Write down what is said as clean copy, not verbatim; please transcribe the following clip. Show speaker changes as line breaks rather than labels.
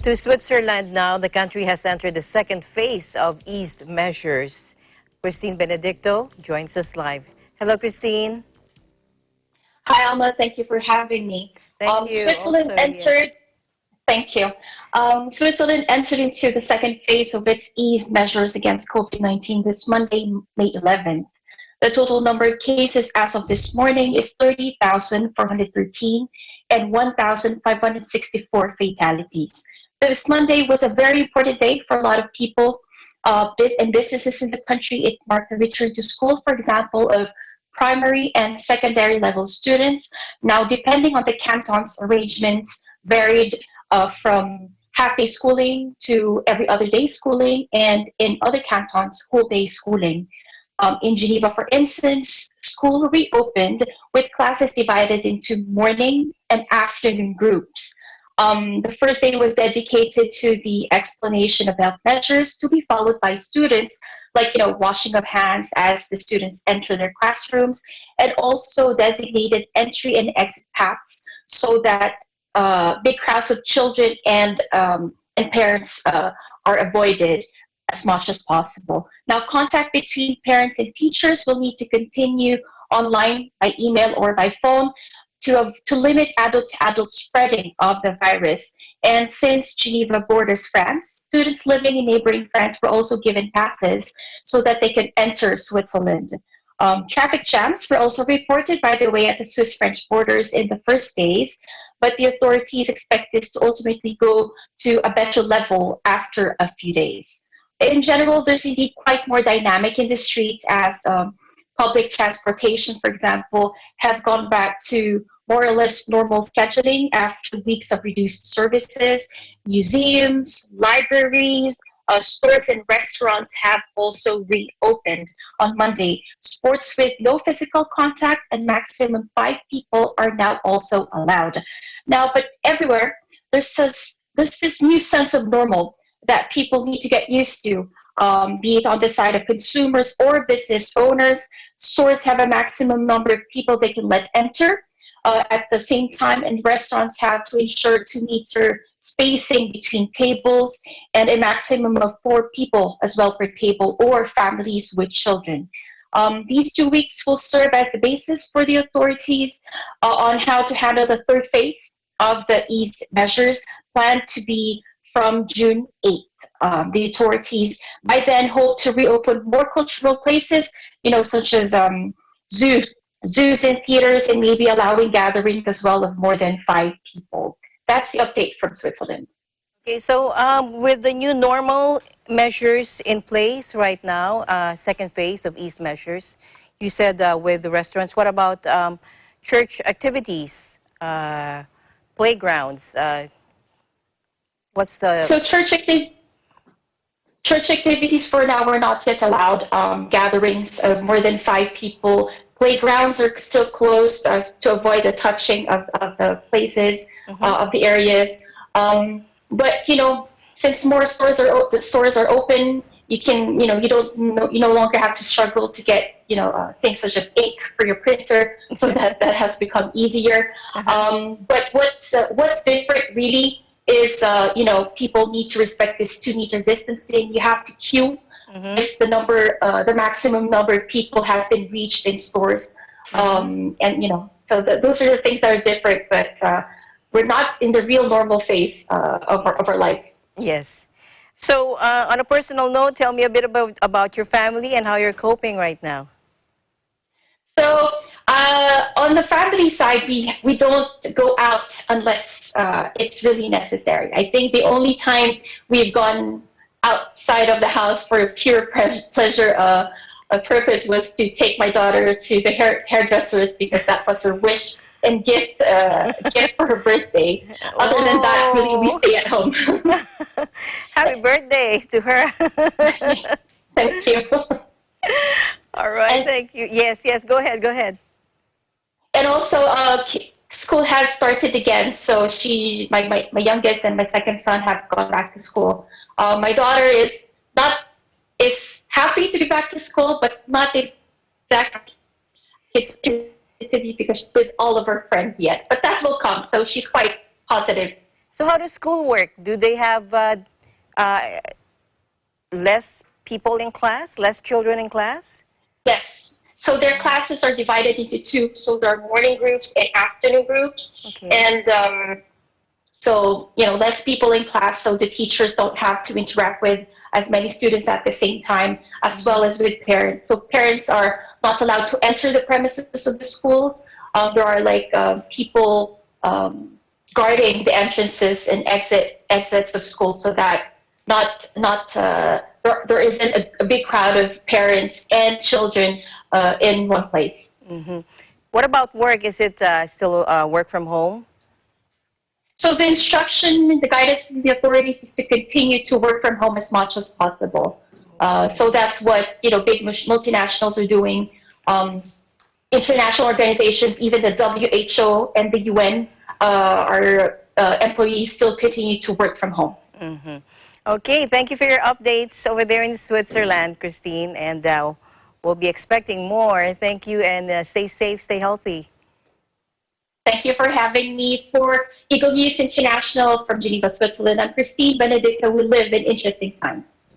To Switzerland now, the country has entered the second phase of eased measures. Christine Benedicto joins us live. Hello, Christine.
Hi, Alma. Thank you for having me.
Thank you
Switzerland
also,
entered.
yes.
Thank you. Switzerland entered into the second phase of its ease measures against COVID-19 this Monday, May 11th. The total number of cases as of this morning is 30,413 and 1,564 fatalities. This Monday was a very important day for a lot of people and businesses in the country. It marked the return to school, for example, of primary and secondary level students. Now, depending on the canton's arrangements, varied from half-day schooling to every other day schooling, and in other cantons, whole-day schooling. In Geneva, for instance, school reopened with classes divided into morning and afternoon groups. The first day was dedicated to the explanation of health measures to be followed by students, like washing of hands as the students enter their classrooms, and also designated entry and exit paths so that big crowds of children and parents are avoided as much as possible. Now, contact between parents and teachers will need to continue online, by email, or by phone to limit adult-to-adult spreading of the virus. And since Geneva borders France, students living in neighboring France were also given passes so that they could enter Switzerland. Traffic jams were also reported, by the way, at the Swiss-French borders in the first days, but the authorities expect this to ultimately go to a better level after a few days. In general, there's indeed quite more dynamic in the streets as public transportation, for example, has gone back to more or less normal scheduling after weeks of reduced services. Museums, libraries, stores and restaurants have also reopened on Monday. Sports with no physical contact and maximum 5 people are now also allowed. Now, but everywhere, there's this new sense of normal that people need to get used to, be it on the side of consumers or business owners. Stores have a maximum number of people they can let enter. At the same time, and restaurants have to ensure 2-meter spacing between tables and a maximum of 4 people as well per table or families with children. These 2 weeks will serve as the basis for the authorities on how to handle the third phase of the ease measures planned to be from June 8th. The authorities by then hope to reopen more cultural places, such as zoos and theaters, and maybe allowing gatherings as well of more than 5 people. That's the update from Switzerland.
Okay, so with the new normal measures in place right now, second phase of eased measures, you said with the restaurants, what about church activities, playgrounds? What's the...
So church activities for now are not yet allowed. Gatherings of more than 5 people. Playgrounds are still closed to avoid the touching of the places, of the areas. But since more stores are open, you no longer have to struggle to get things such as ink for your printer, so that has become easier. But what's different really is people need to respect this 2-meter distancing. You have to queue if the maximum number of people has been reached in stores, and so those are the things that are different. But we're not in the real normal phase of our life.
Yes. So on a personal note, tell me a bit about your family and how you're coping right now.
So on the family side, we don't go out unless it's really necessary. I think the only time we've gone outside of the house for pure pleasure purpose was to take my daughter to the hairdressers, because that was her wish and gift for her birthday. Other than that, really, we stay at home.
Happy birthday to her.
Thank you.
All right,
And
thank you. Yes, go ahead, go ahead.
And also, school has started again. So my youngest and my second son have gone back to school. My daughter is happy to be back to school, but not exactly to be, because she's with all of her friends yet. But that will come. So she's quite positive
So how does school work? Do they have uh, less people in class, less children in class?
Yes. So their classes are divided into two. So there are morning groups and afternoon groups.
Okay.
And so, less people in class, so the teachers don't have to interact with as many students at the same time, as well as with parents. So parents are not allowed to enter the premises of the schools. There are like people guarding the entrances and exits of school, so that there isn't a big crowd of parents and children in one place.
What about work? Is it still work from home?
So the instruction, the guidance from the authorities is to continue to work from home as much as possible. So that's what big multinationals are doing. International organizations, even the WHO and the UN, our employees still continue to work from home.
Okay, thank you for your updates over there in Switzerland, Christine, and we'll be expecting more. Thank you, and stay safe, stay healthy.
Thank you for having me. For Eagle News International from Geneva, Switzerland, I'm Christine Benedicta. We live in interesting times.